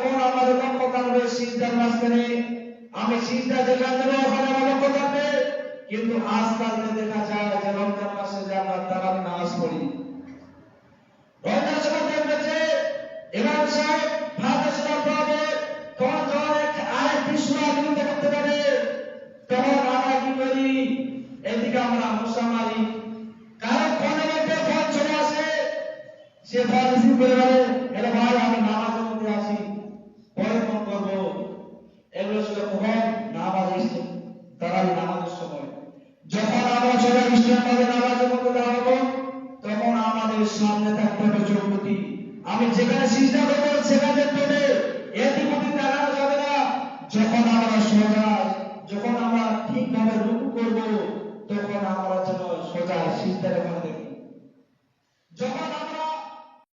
তখন আমাদের লক্ষ্য থাকবে সিজদার মাঝখানে, আমি সিজদা যেখানে দেবো ওখানে আমার লক্ষ্য থাকবে। কিন্তু আজকাল দেখা যায় যে রমজান মাসে যে আমরা তারাবি নামাজ পড়ি, রমজান সময় দেখবে যে ইমাম সাহেব ফাতিহা সূরা পড়বে, তখন যখন আরেকটি সূরা বিরুদ্ধে করতে পারে, তখন আমরা কি করি, এদিকে আমরা মশা মারি। কারণ ফোনের মধ্যে ফোন চলে আসে, সে ফোন রিসিভ করে বলে, হ্যালো ভাই